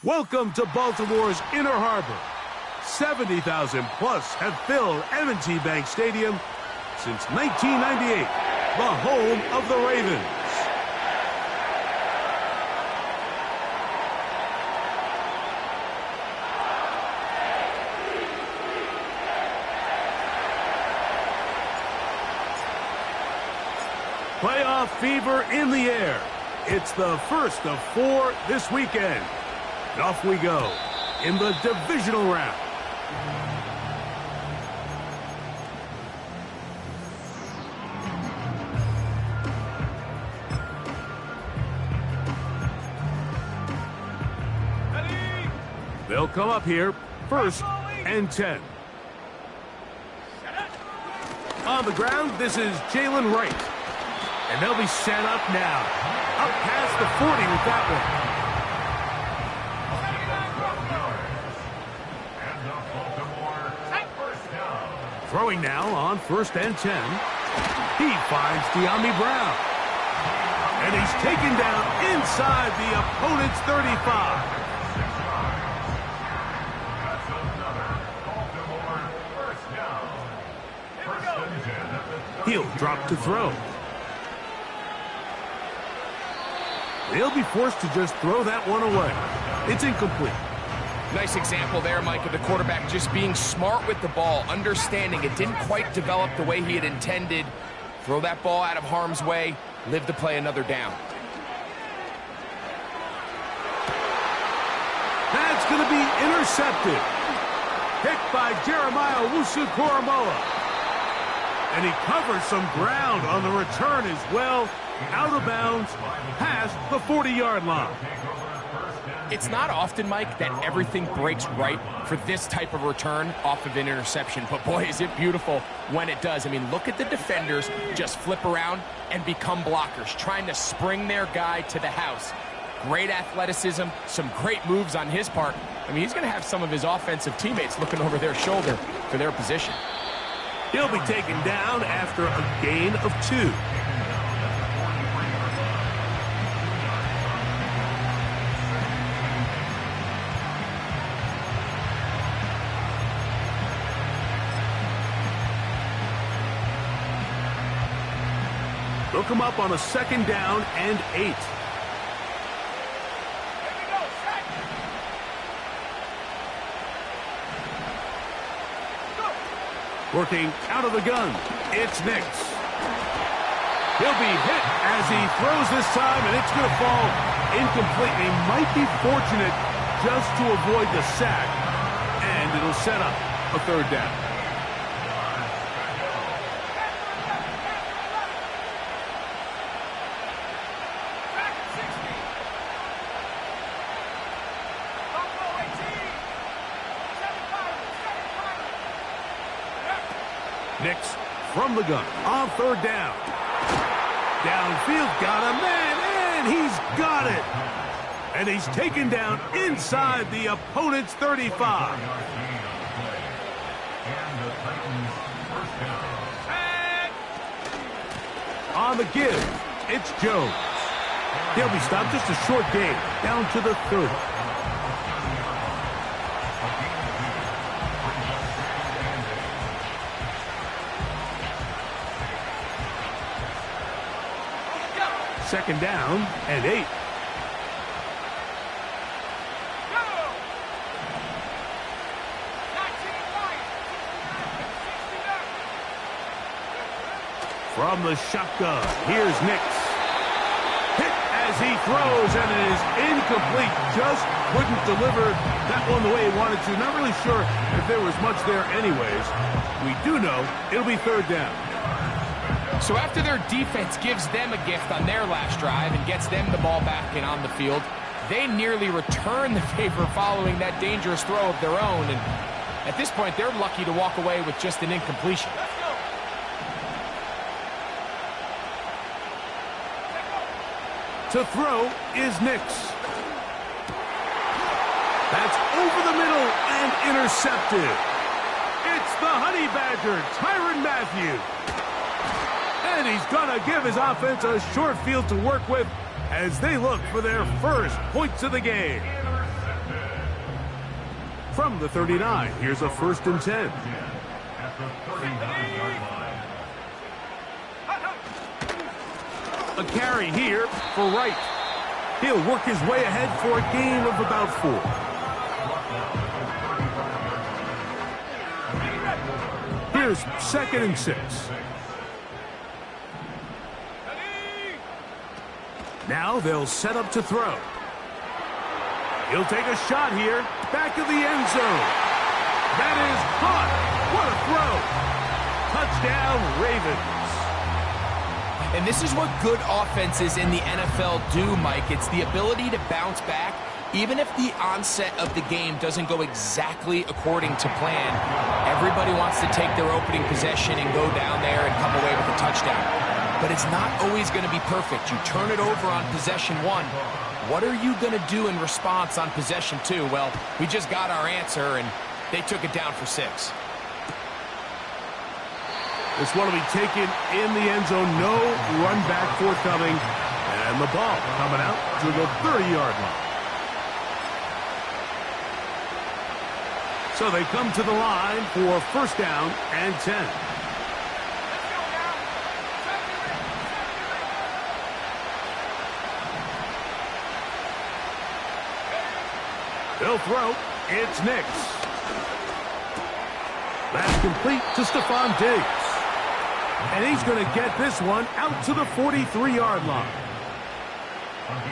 Welcome to Baltimore's Inner Harbor. 70,000 plus have filled M&T Bank Stadium since 1998, the home of the Ravens. Playoff fever in the air. It's the first of 4 this weekend. And off we go in the divisional round. They'll come up here, 1st and 10. On the ground, this is Jalen Wright. And they'll be set up now. Up past the 40 with that one. Throwing now on 1st and 10. He finds De'Ami Brown. And he's taken down inside the opponent's 35. He'll drop to throw. They'll be forced to just throw that one away. It's incomplete. Nice example there, Mike, of the quarterback just being smart with the ball, understanding it didn't quite develop the way he had intended. Throw that ball out of harm's way, live to play another down. That's going to be intercepted. Picked by Jeremiah Owusu-Koramoah. And he covers some ground on the return as well. Out of bounds, past the 40-yard line. It's not often, Mike, that everything breaks right for this type of return off of an interception. But, boy, is it beautiful when it does. I mean, look at the defenders just flip around and become blockers, trying to spring their guy to the house. Great athleticism, some great moves on his part. I mean, he's going to have some of his offensive teammates looking over their shoulder for their position. He'll be taken down after a gain of 2. They'll come up on a 2nd down and 8. Working out of the gun, it's Nix. He'll be hit as he throws this time, and it's going to fall incomplete. He might be fortunate just to avoid the sack, and it'll set up a 3rd down. Nix from the gun on 3rd down. Downfield, got a man, and he's got it. And he's taken down inside the opponent's 35. On the give, it's Jones. He'll be stopped, just a short gain, down to the 30. Second down and 8. From the shotgun, here's Nix. Hit as he throws, and it is incomplete. Just couldn't deliver that one the way he wanted to. Not really sure if there was much there anyways. We do know it'll be 3rd down. So after their defense gives them a gift on their last drive and gets them the ball back and on the field, they nearly return the favor following that dangerous throw of their own. And at this point, they're lucky to walk away with just an incompletion. To throw is Nix. That's over the middle and intercepted. It's the Honey Badger, Tyrann Mathieu. And he's going to give his offense a short field to work with as they look for their first points of the game. From the 39, here's a 1st and 10. A carry here for Wright. He'll work his way ahead for a gain of about 4. Here's 2nd and 6. Now they'll set up to throw. He'll take a shot here, back of the end zone. That is caught. What a throw. Touchdown, Ravens. And this is what good offenses in the NFL do, Mike. It's the ability to bounce back Even if the onset of the game doesn't go exactly according to plan, everybody wants to take their opening possession and go down there and come away with a touchdown. But it's not always going to be perfect. You turn it over on possession 1. What are you going to do in response on possession 2? Well, we just got our answer, and they took it down for 6. This one will be taken in the end zone. No run back forthcoming. And the ball coming out to the 30-yard line. So they come to the line for first down and 10. They'll throw. It's Nix. That's complete to Stephon Diggs. And he's going to get this one out to the 43-yard line.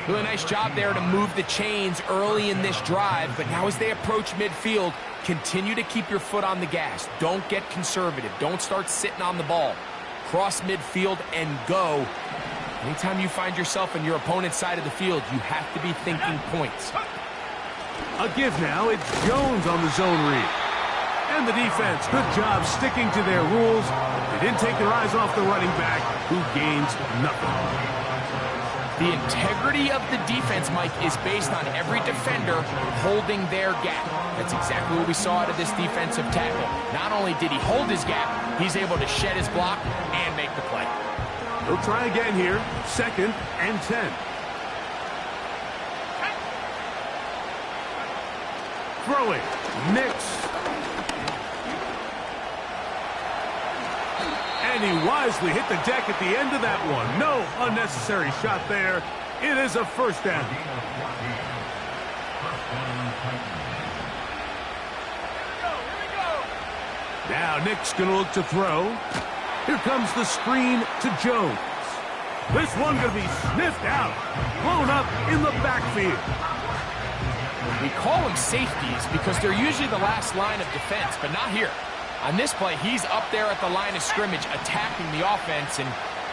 Really nice job there to move the chains early in this drive, but now as they approach midfield, continue to keep your foot on the gas. Don't get conservative. Don't start sitting on the ball. Cross midfield and go. Anytime you find yourself on your opponent's side of the field, you have to be thinking points. A give now. It's Jones on the zone read. And the defense, good job sticking to their rules. They didn't take their eyes off the running back, who gains nothing. The integrity of the defense, Mike, is based on every defender holding their gap. That's exactly what we saw out of this defensive tackle. Not only did he hold his gap, he's able to shed his block and make the play. They'll try again here. Second and 10. Throwing. Nix. And he wisely hit the deck at the end of that one. No unnecessary shot there. It is a first down. Now Nick's going to look to throw. Here comes the screen to Jones. This one going to be sniffed out. Blown up in the backfield. We call them safeties because they're usually the last line of defense, but not here. On this play, he's up there at the line of scrimmage attacking the offense, and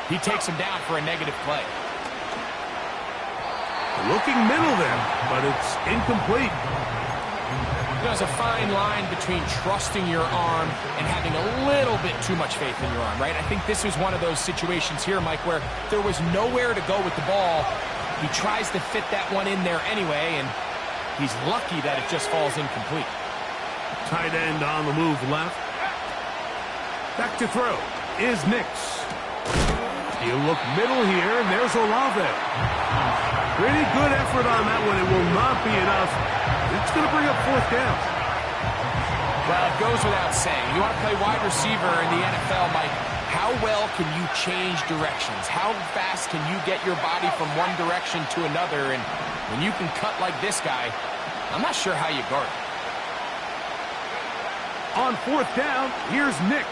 he takes him down for a negative play. Looking middle there, but it's incomplete. There's a fine line between trusting your arm and having a little bit too much faith in your arm, right? I think this was one of those situations here, Mike, where there was nowhere to go with the ball. He tries to fit that one in there anyway, and he's lucky that it just falls incomplete. Tight end on the move left. Back to throw is Nix. He'll look middle here, and there's Olave. Pretty good effort on that one. It will not be enough. It's going to bring up fourth down. Well, it goes without saying. You want to play wide receiver in the NFL, Mike, how well can you change directions? How fast can you get your body from one direction to another? And when you can cut like this guy, I'm not sure how you guard it. On fourth down, here's Nix.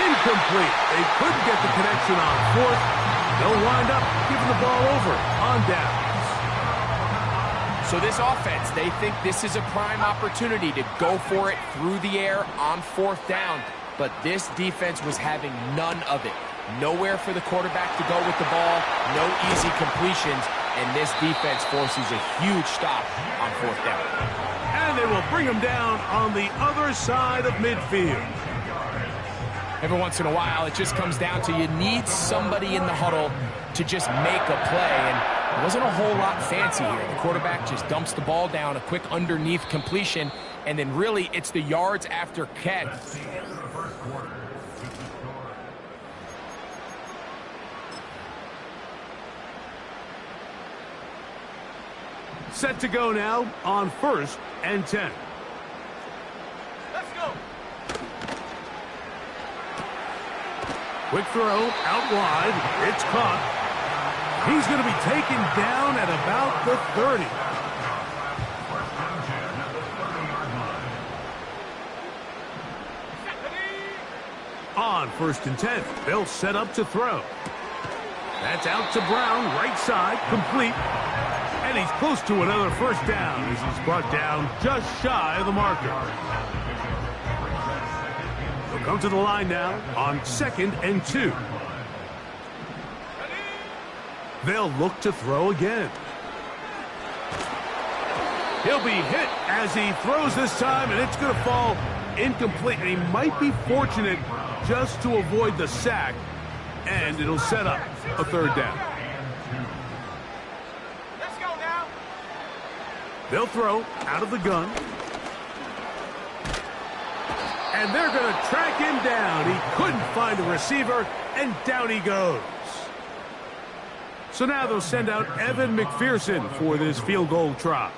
Incomplete. They couldn't get the connection on fourth. They'll wind up giving the ball over on downs. So this offense, they think this is a prime opportunity to go for it through the air on fourth down. But this defense was having none of it. Nowhere for the quarterback to go with the ball. No easy completions. And this defense forces a huge stop on fourth down. And they will bring him down on the other side of midfield. Every once in a while, it just comes down to you need somebody in the huddle to just make a play. And it wasn't a whole lot fancy here. The quarterback just dumps the ball down, a quick underneath completion, and then really it's the yards after catch. Set to go now on first and 10. Let's go. Quick throw out wide. It's caught. He's going to be taken down at about the 30. On first and 10, they'll set up to throw. That's out to Brown, right side, complete. And he's close to another first down as he's brought down just shy of the marker. They'll come to the line now on second and 2. They'll look to throw again. He'll be hit as he throws this time, and it's going to fall incomplete. And he might be fortunate just to avoid the sack, and it'll set up a third down. Let's go now. They'll throw out of the gun. And they're going to track him down. He couldn't find a receiver, and down he goes. So now they'll send out Evan McPherson for this field goal try.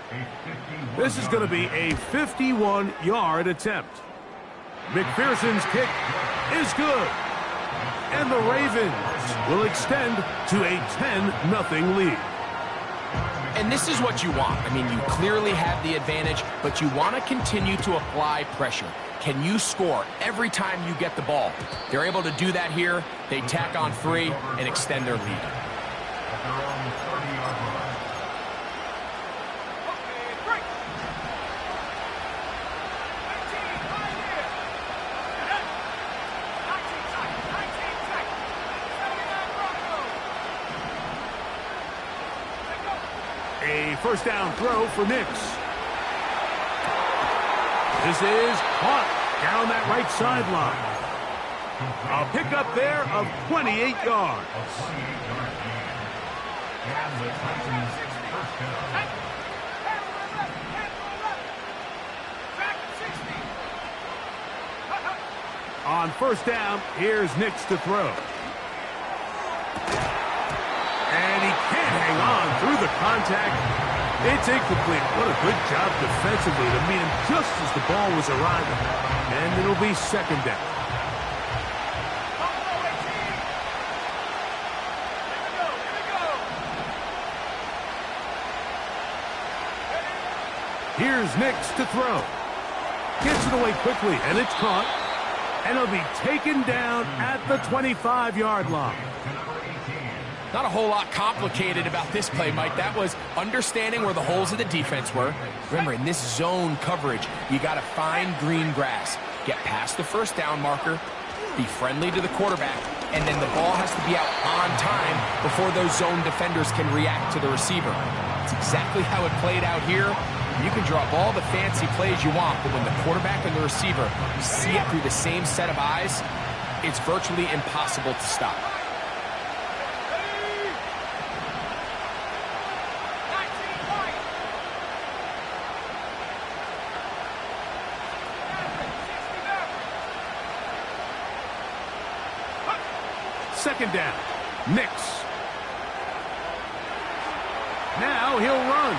This is going to be a 51-yard attempt. McPherson's kick is good. And the Ravens will extend to a 10-0 lead. And this is what you want. I mean, you clearly have the advantage, but you want to continue to apply pressure. Can you score every time you get the ball? They're able to do that here. They tack on 3 and extend their lead. A first down throw for Nix. This is caught down that right sideline. A pickup there of 28 yards. On first down, here's Nix to throw. And he can't hang on through the contact. It's incomplete. What a good job defensively to meet him just as the ball was arriving. And it'll be second down. Here's Nix to throw. Gets it away quickly, and it's caught. And it'll be taken down at the 25-yard line. Not a whole lot complicated about this play, Mike. That was understanding where the holes of the defense were. Remember, in this zone coverage, you got to find green grass. Get past the first down marker, be friendly to the quarterback, and then the ball has to be out on time before those zone defenders can react to the receiver. It's exactly how it played out here. You can draw up all the fancy plays you want, but when the quarterback and the receiver see it through the same set of eyes, it's virtually impossible to stop. Second down. Nix. Now he'll run.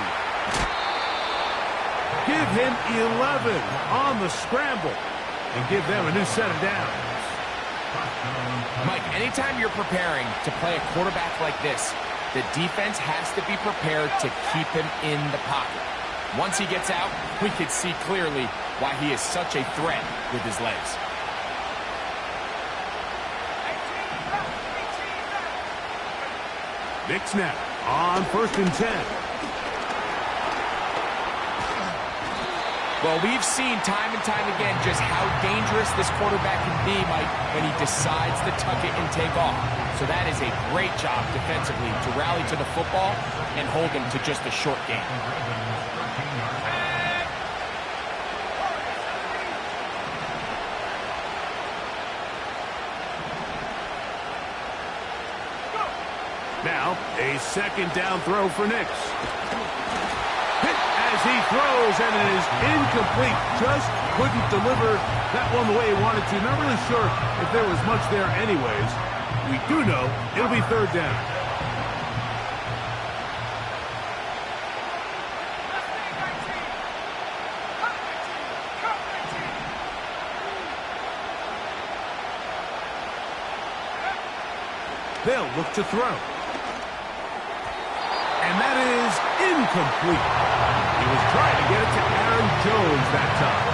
Give him 11 on the scramble and give them a new set of downs. Mike, anytime you're preparing to play a quarterback like this, the defense has to be prepared to keep him in the pocket. Once he gets out, we can see clearly why he is such a threat with his legs. Nix now on 1st and 10. Well, we've seen time and time again just how dangerous this quarterback can be, Mike, when he decides to tuck it and take off. So that is a great job defensively to rally to the football and hold him to just a short gain. Now, a second down throw for Nix. Hit as he throws, and it is incomplete. Just couldn't deliver that one the way he wanted to. Not really sure if there was much there anyways. We do know it'll be third down. They'll look to throw. And that is incomplete. He was trying to get it to Aaron Jones that time.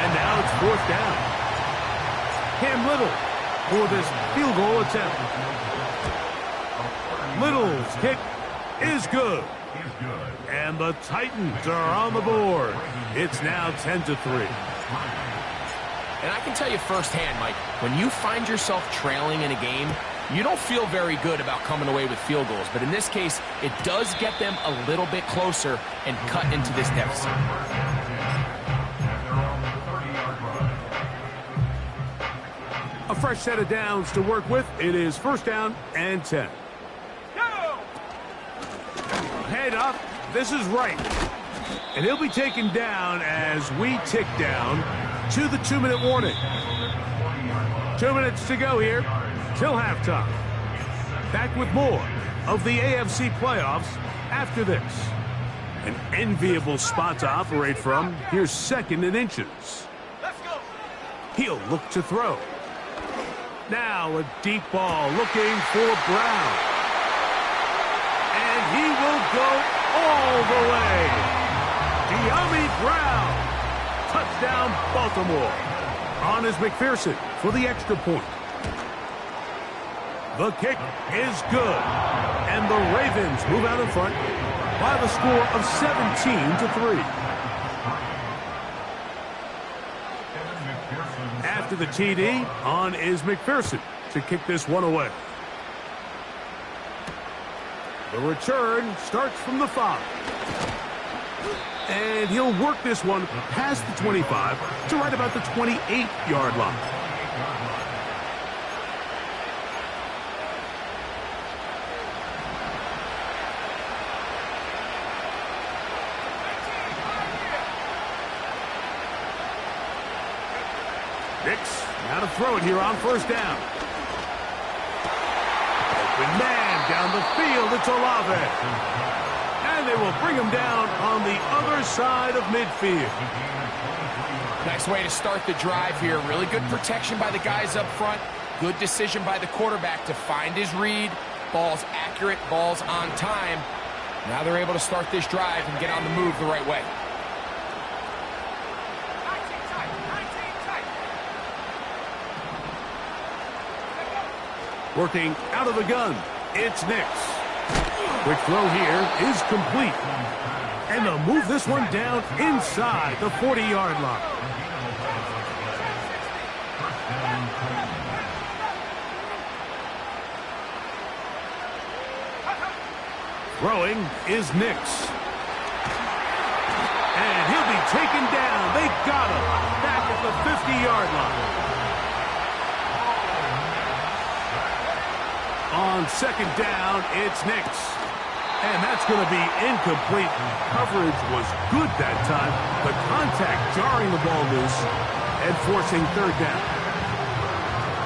And now it's fourth down. Cam Little for this field goal attempt. Little's kick is good. And the Titans are on the board. It's now 10-3. And I can tell you firsthand, Mike, when you find yourself trailing in a game, You don't feel very good about coming away with field goals, but in this case, it does get them a little bit closer and cut into this deficit. A fresh set of downs to work with. It is 1st down and 10. Head up. This is right. And he'll be taken down as we tick down to the 2-minute warning. 2 minutes to go here till halftime. Back with more of the AFC playoffs after this. An enviable spot to operate from. Here's 2nd and inches. Let's go. He'll look to throw. Now a deep ball looking for Brown. And he will go all the way. Dyami Brown. Touchdown, Baltimore. On is McPherson for the extra point. The kick is good. And the Ravens move out in front by the score of 17-3. After the TD, on is McPherson to kick this one away. The return starts from the 5. And he'll work this one past the 25 to right about the 28-yard line. Nix, now to throw it here on 1st down. Open man down the field, it's Olave. And they will bring him down on the other side of midfield. Nice way to start the drive here. Really good protection by the guys up front. Good decision by the quarterback to find his read. Ball's accurate, ball's on time. Now they're able to start this drive and get on the move the right way. Working out of the gun, it's Nix. Quick throw here is complete. And they'll move this one down inside the 40-yard line. Throwing is Nix. And he'll be taken down. They got him back at the 50-yard line. On 2nd down, it's Nix. And that's going to be incomplete. Coverage was good that time. The contact jarring the ball loose and forcing 3rd down.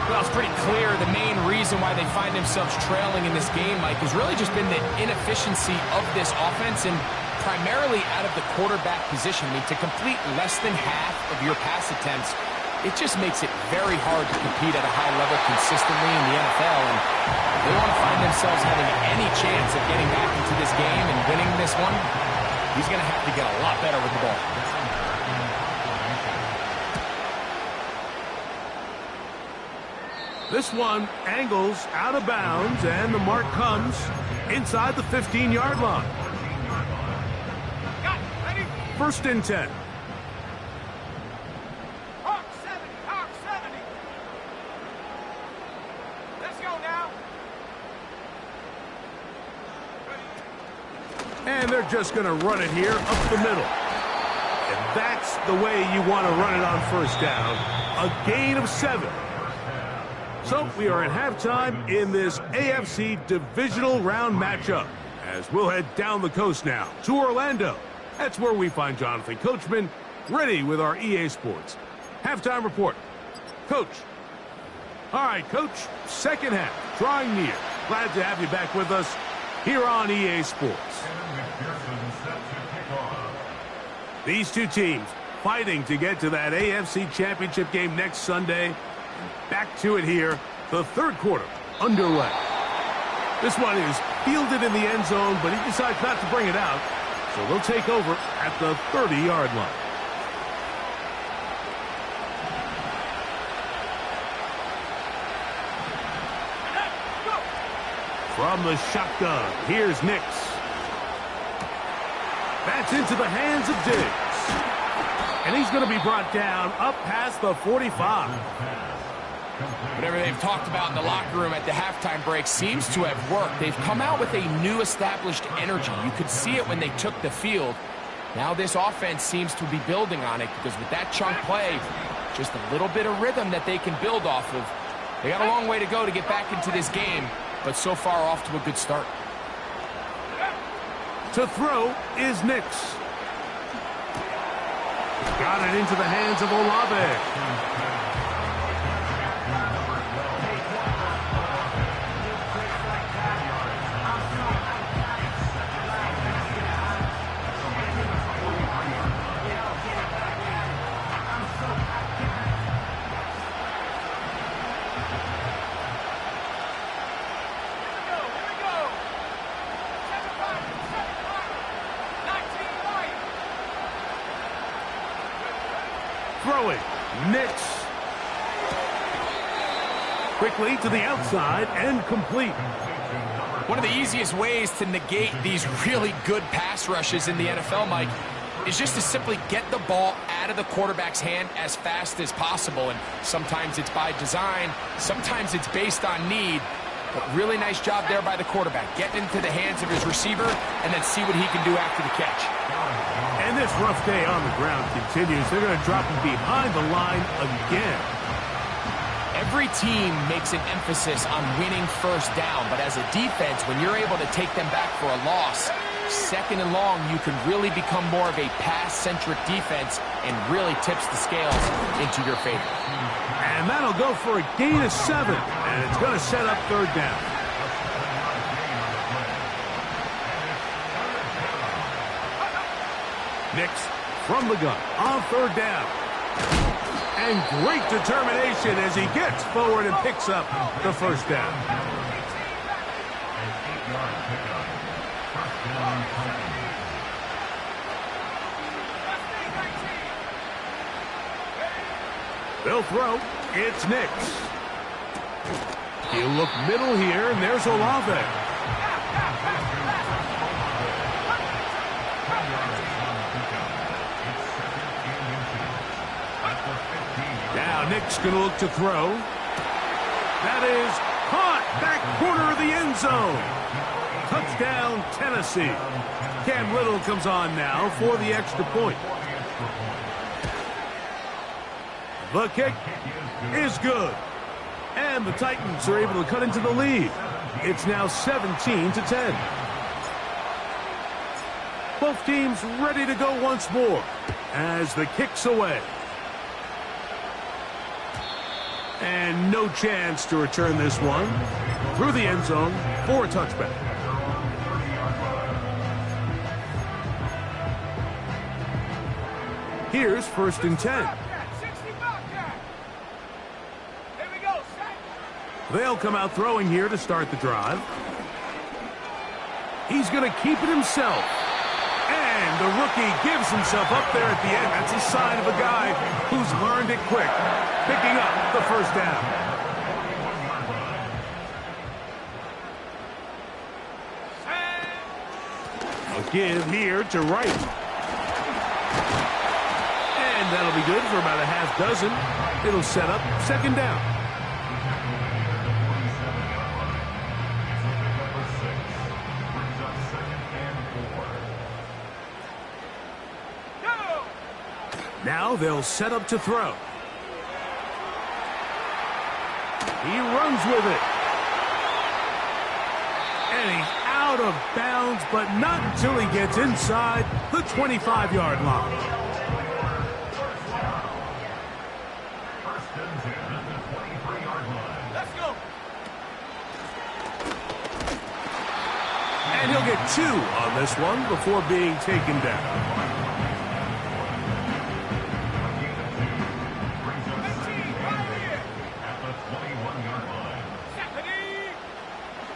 Well, it's pretty clear the main reason why they find themselves trailing in this game, Mike, has really just been the inefficiency of this offense and primarily out of the quarterback position. I mean, to complete less than half of your pass attempts, it just makes it very hard to compete at a high level consistently in the NFL. And they want to find themselves having any chance of getting back into this game and winning this one. He's going to have to get a lot better with the ball. This one angles out of bounds, and the mark comes inside the 15-yard line. 1st and 10. And they're just going to run it here up the middle. And that's the way you want to run it on 1st down. A gain of 7. So we are at halftime in this AFC divisional round matchup. As we'll head down the coast now to Orlando. That's where we find Jonathan Coachman ready with our EA Sports halftime report. Coach. All right, Coach. 2nd half drawing near. Glad to have you back with us here on EA Sports. These two teams fighting to get to that AFC Championship game next Sunday. Back to it here, the 3rd quarter underway. This one is fielded in the end zone, but he decides not to bring it out. So they'll take over at the 30-yard line. From the shotgun, here's Nix. That's into the hands of Diggs. And he's going to be brought down up past the 45. Whatever they've talked about in the locker room at the halftime break seems to have worked. They've come out with a new established energy. You could see it when they took the field. Now this offense seems to be building on it because with that chunk play, just a little bit of rhythm that they can build off of. They got a long way to go to get back into this game, but so far off to a good start. To throw is Nix. Got it into the hands of Olave. Throwing, Nix. Quickly to the outside and complete. One of the easiest ways to negate these really good pass rushes in the NFL, Mike, is just to simply get the ball out of the quarterback's hand as fast as possible. And sometimes it's by design, sometimes it's based on need. But really nice job there by the quarterback. Get into the hands of his receiver and then see what he can do after the catch. And this rough day on the ground continues. They're going to drop him behind the line again. Every team makes an emphasis on winning first down, but as a defense, when you're able to take them back for a loss, second and long, you can really become more of a pass-centric defense and really tips the scales into your favor. And that'll go for a gain of 7, and it's going to set up third down. Nix from the gun on third down. And great determination as he gets forward and picks up the first down. They'll throw. It's Nix. He'll look middle here, and there's Olave. Now Nix going to look to throw. That is caught back corner of the end zone. Touchdown, Tennessee. Cam Little comes on now for the extra point. The kick is good. And the Titans are able to cut into the lead. It's now 17-10. Both teams ready to go once more as the kick's away. And no chance to return this one through the end zone for a touchback. Here's 1st and 10. They'll come out throwing here to start the drive. He's going to keep it himself. And the rookie gives himself up there at the end. That's a sign of a guy who's learned it quick, picking up the first down. A give here to Wright. And that'll be good for about a half dozen. It'll set up second down. Now they'll set up to throw. He runs with it. And he's out of bounds, but not until he gets inside the 25-yard line. Let's go. And he'll get 2 on this one before being taken down.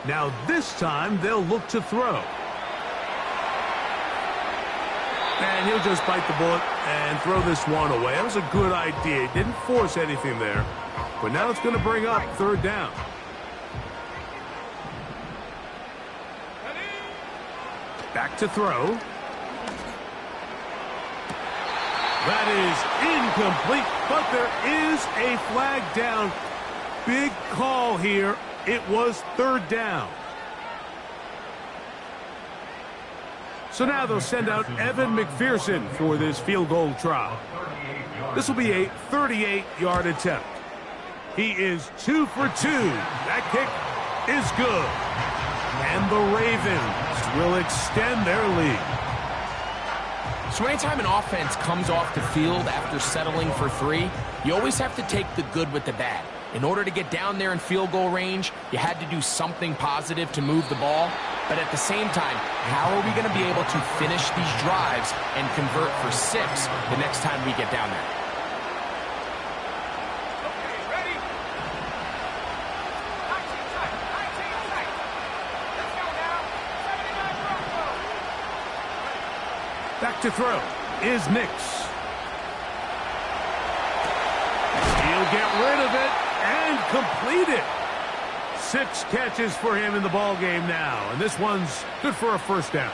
Now this time they'll look to throw. And he'll just bite the bullet and throw this one away. That was a good idea. He didn't force anything there. But now it's going to bring up third down. Back to throw. That is incomplete, but there is a flag down. big call here. It was third down. So now they'll send out Evan McPherson for this field goal try. This will be a 38-yard attempt. He is 2 for 2. That kick is good. And the Ravens will extend their lead. So anytime an offense comes off the field after settling for 3, you always have to take the good with the bad. In order to get down there in field goal range, you had to do something positive to move the ball. But at the same time, how are we going to be able to finish these drives and convert for 6 the next time we get down there? Back to throw is Nix. He'll get rid of it and complete it. 6 catches for him in the ball game now, and this one's good for a first down.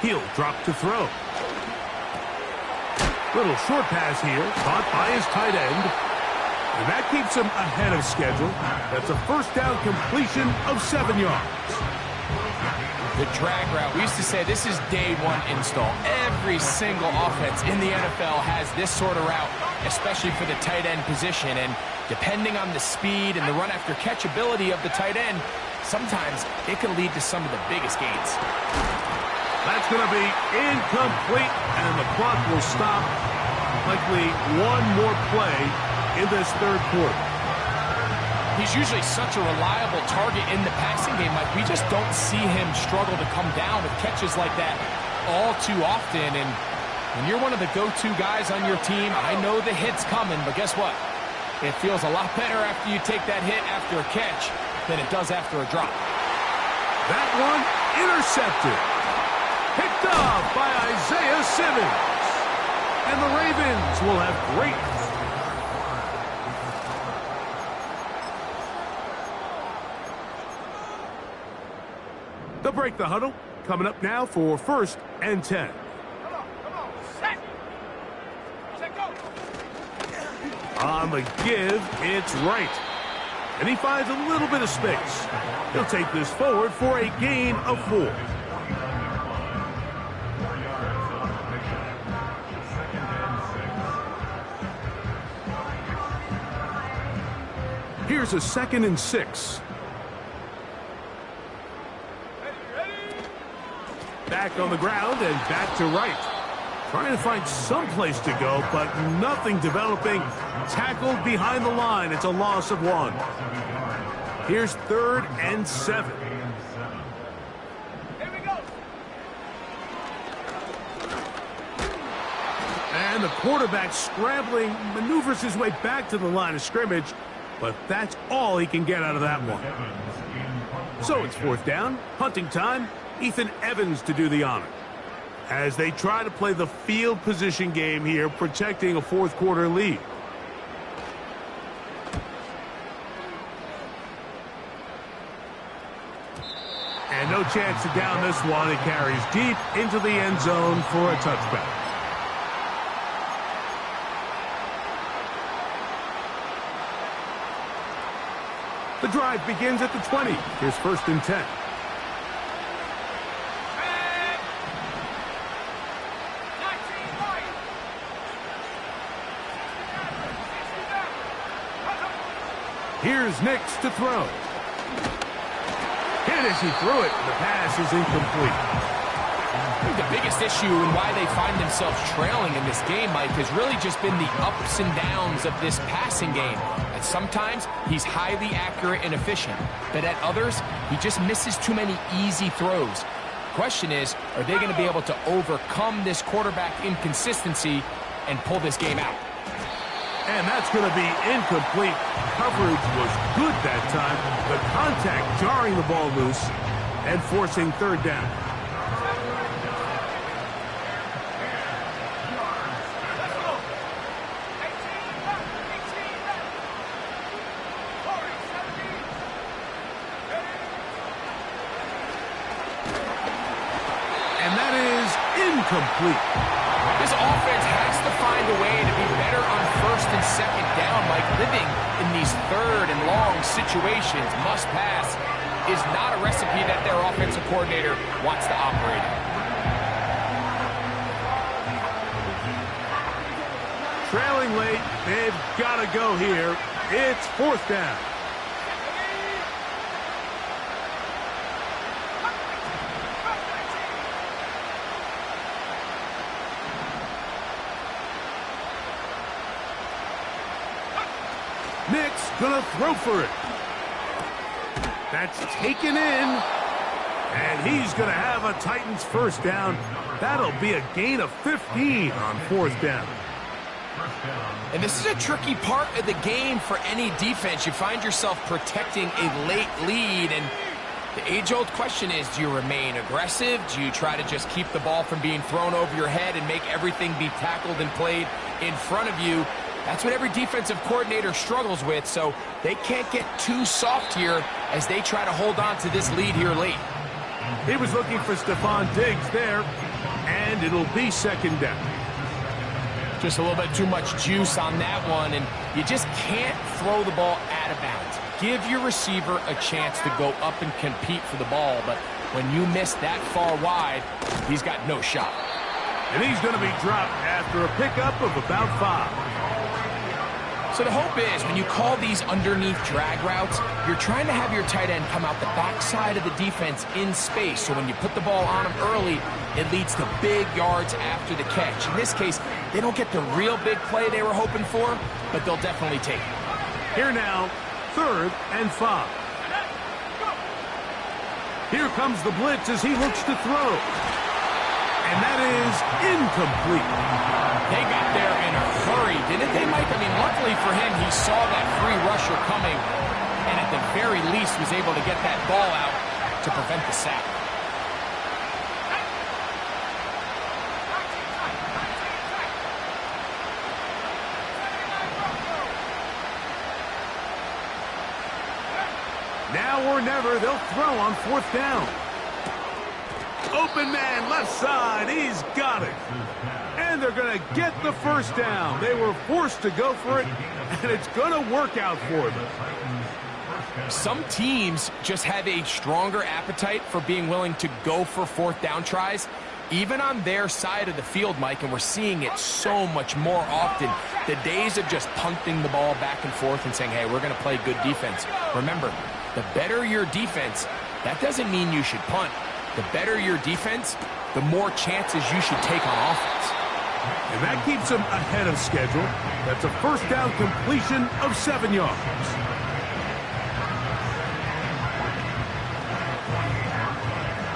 He'll drop to throw. Little short pass here, caught by his tight end. And that keeps him ahead of schedule. That's a first down completion of 7 yards. The drag route, we used to say this is day 1 install. Every single offense in the NFL has this sort of route, especially for the tight end position. And depending on the speed and the run after catch ability of the tight end, sometimes it can lead to some of the biggest gains. That's going to be incomplete, and the clock will stop. Likely one more play in this third quarter. He's usually such a reliable target in the passing game. Like, we just don't see him struggle to come down with catches like that all too often. And when you're one of the go-to guys on your team, I know the hit's coming, but guess what? It feels a lot better after you take that hit after a catch than it does after a drop. That one intercepted. Picked off by Isaiah Simmons. And the Ravens will have great. They'll break the huddle. Coming up now for 1st and 10. On the give, it's right. And he finds a little bit of space. He'll take this forward for a gain of 4. Here's a 2nd and 6. Back on the ground and back to right. Trying to find some place to go, but nothing developing. Tackled behind the line. It's a loss of 1. Here's 3rd and 7. Here we go. And the quarterback scrambling, maneuvers his way back to the line of scrimmage, but that's all he can get out of that one. So it's 4th down, punting time. Ethan Evans to do the honor. As they try to play the field position game here, protecting a 4th quarter lead. And no chance to down this one. It carries deep into the end zone for a touchback. The drive begins at the 20. Here's 1st and 10. Here's Nix to throw. Hit as he threw it. The pass is incomplete. I think the biggest issue and why they find themselves trailing in this game, Mike, has really just been the ups and downs of this passing game. And sometimes he's highly accurate and efficient, but at others, he just misses too many easy throws. The question is, are they going to be able to overcome this quarterback inconsistency and pull this game out? And that's going to be incomplete. Coverage was good that time. The contact jarring the ball loose and forcing 3rd down. incomplete. This offense has to find a way to be better on first and second down, like living in these third and long situations. Must pass is not a recipe that their offensive coordinator wants to operate in. Trailing late, they've got to go here. It's fourth down. Nick's gonna throw for it. That's taken in. And he's gonna have a Titans first down. That'll be a gain of 15 on fourth down. And this is a tricky part of the game for any defense. You find yourself protecting a late lead, and the age-old question is, do you remain aggressive? Do you try to just keep the ball from being thrown over your head and make everything be tackled and played in front of you? That's what every defensive coordinator struggles with, so they can't get too soft here as they try to hold on to this lead here late. He was looking for Stephon Diggs there, and it'll be second down. Just a little bit too much juice on that one, and you just can't throw the ball out of bounds. Give your receiver a chance to go up and compete for the ball, but when you miss that far wide, he's got no shot. And he's going to be dropped after a pickup of about 5. So the hope is when you call these underneath drag routes, you're trying to have your tight end come out the backside of the defense in space. So when you put the ball on him early, it leads to big yards after the catch. In this case, they don't get the real big play they were hoping for, but they'll definitely take it. Here now, 3rd and 5. Here comes the blitz as he looks to throw. And that is incomplete. They got there in a hurry, didn't they, Mike? I mean, luckily for him, he saw that free rusher coming, and at the very least was able to get that ball out to prevent the sack. Now or never, they'll throw on 4th down. Open man, left side, he's got it. And they're going to get the first down. They were forced to go for it, and it's going to work out for them. Some teams just have a stronger appetite for being willing to go for 4th down tries, even on their side of the field, Mike, and we're seeing it so much more often. The days of just punting the ball back and forth and saying, hey, we're going to play good defense. Remember, the better your defense, that doesn't mean you should punt. The better your defense, the more chances you should take on offense. And that keeps them ahead of schedule. That's a first down completion of 7 yards.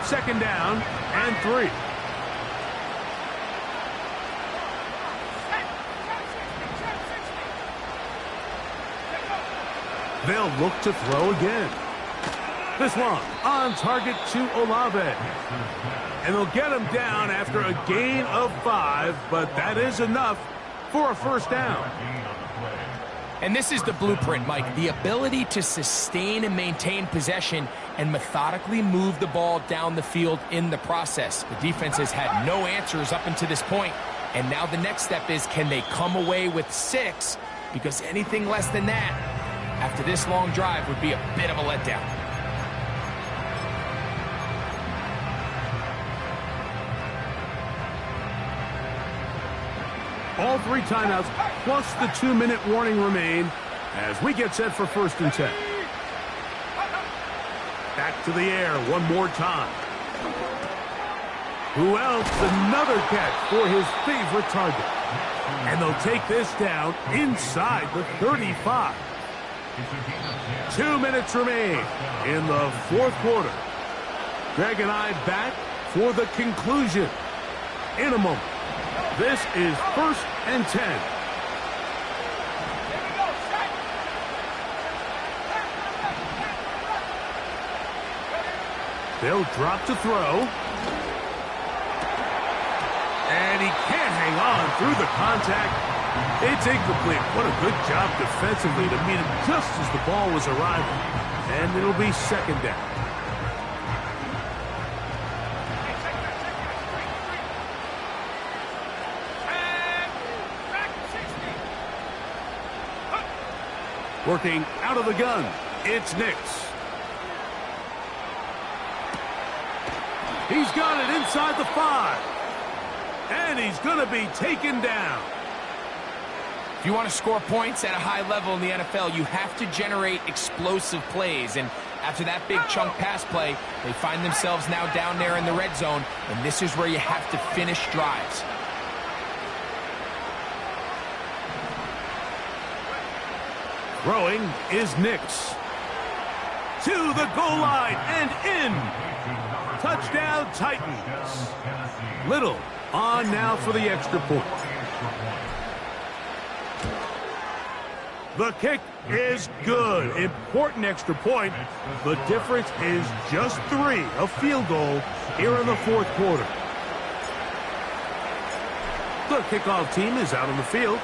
Second down and 3. They'll look to throw again. This one on target to Olave. And they'll get him down after a gain of 5, but that is enough for a first down. And this is the blueprint, Mike. The ability to sustain and maintain possession and methodically move the ball down the field in the process. The defense has had no answers up until this point, and now the next step is, can they come away with 6? Because anything less than that, after this long drive, would be a bit of a letdown. All 3 timeouts plus the 2-minute warning remain as we get set for 1st and 10. Back to the air one more time. Who else? Another catch for his favorite target. And they'll take this down inside the 35. 2 minutes remain in the 4th quarter. Greg and I back for the conclusion in a moment. This is 1st and 10. They'll drop to throw. And he can't hang on through the contact. It's incomplete. What a good job defensively to meet him just as the ball was arriving. And it'll be second down. Working out of the gun, it's Nix. He's got it inside the 5. And he's going to be taken down. If you want to score points at a high level in the NFL, you have to generate explosive plays. And after that big chunk pass play, they find themselves now down there in the red zone. And this is where you have to finish drives. Throwing is Nix. To the goal line and in. Touchdown, Titans. Little on now for the extra point. The kick is good. Important extra point. The difference is just 3, a field goal here in the 4th quarter. The kickoff team is out on the field,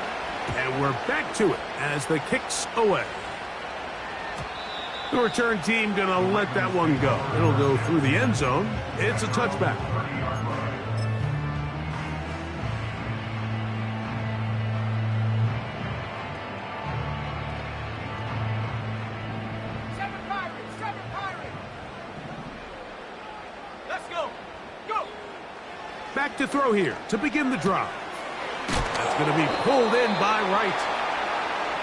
and we're back to it as the kick's away. The return team going to let that one go. It'll go through the end zone. It's a touchback. Back to throw here to begin the drive. That's going to be pulled in by Wright.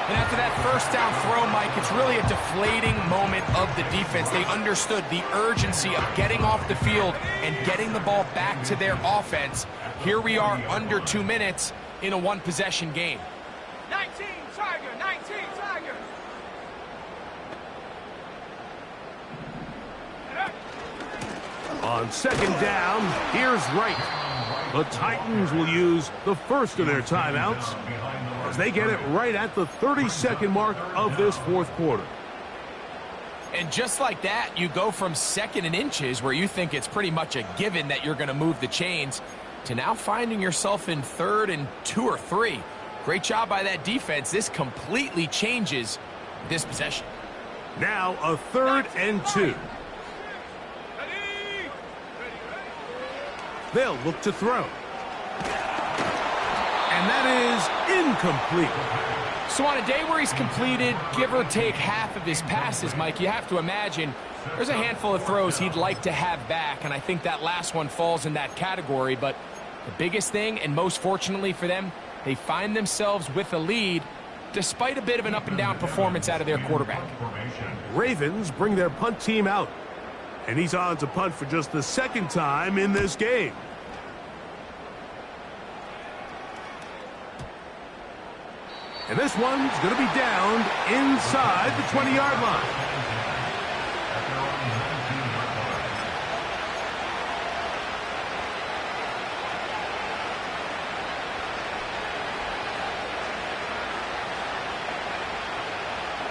And after that first down throw, Mike, it's really a deflating moment of the defense. They understood the urgency of getting off the field and getting the ball back to their offense. Here we are under 2 minutes in a one-possession game. 19 Tiger, 19 Tiger. On second down, here's Wright. The Titans will use the first of their timeouts as they get it right at the 30-second mark of this 4th quarter. And just like that, you go from 2nd and inches, where you think it's pretty much a given that you're going to move the chains, to now finding yourself in 3rd and 2 or 3. Great job by that defense. This completely changes this possession. Now a 3rd and 2. They'll look to throw. And that is incomplete. So on a day where he's completed, give or take half of his passes, Mike, you have to imagine there's a handful of throws he'd like to have back, and I think that last one falls in that category. But the biggest thing, and most fortunately for them, they find themselves with a lead despite a bit of an up-and-down performance out of their quarterback. Ravens bring their punt team out, and he's on to punt for just the 2nd time in this game. And this one's going to be down inside the 20-yard line.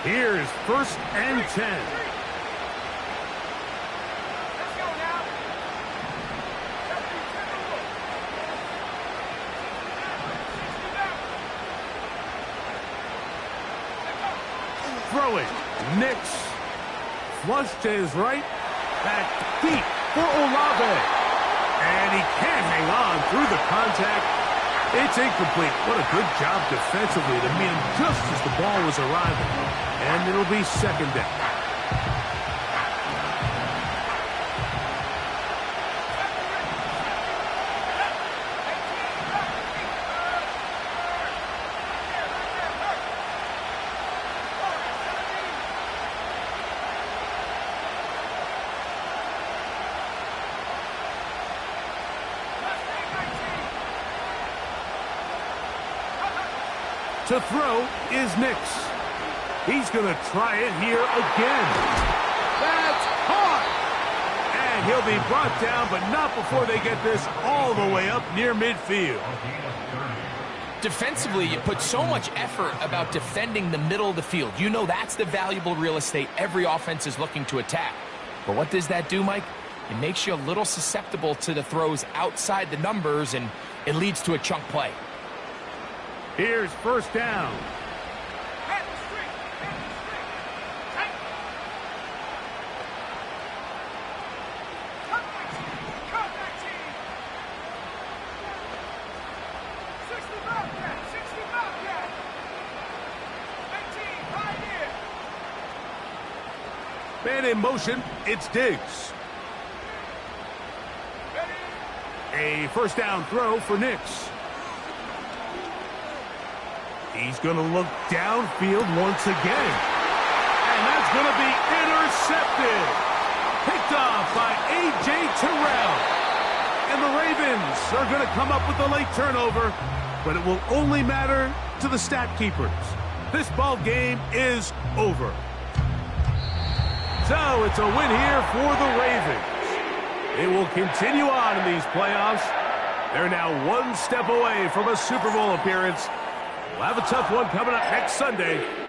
Here's 1st and 10. Throwing, Nix. Flush to his right. Back deep for Olave. And he can't hang on through the contact. It's incomplete. What a good job defensively to meet him just as the ball was arriving. And it'll be 2nd down. To throw is Nix. He's going to try it here again. That's caught! And he'll be brought down, but not before they get this all the way up near midfield. Defensively, you put so much effort about defending the middle of the field. You know that's the valuable real estate every offense is looking to attack. But what does that do, Mike? It makes you a little susceptible to the throws outside the numbers, and it leads to a chunk play. Here's 1st down. Man in motion, it's Diggs. A first down throw for Nix. He's going to look downfield once again. And that's going to be intercepted. Picked off by A.J. Terrell. And the Ravens are going to come up with a late turnover, but it will only matter to the stat keepers. This ball game is over. So it's a win here for the Ravens. They will continue on in these playoffs. They're now one step away from a Super Bowl appearance. We'll have a tough one coming up next Sunday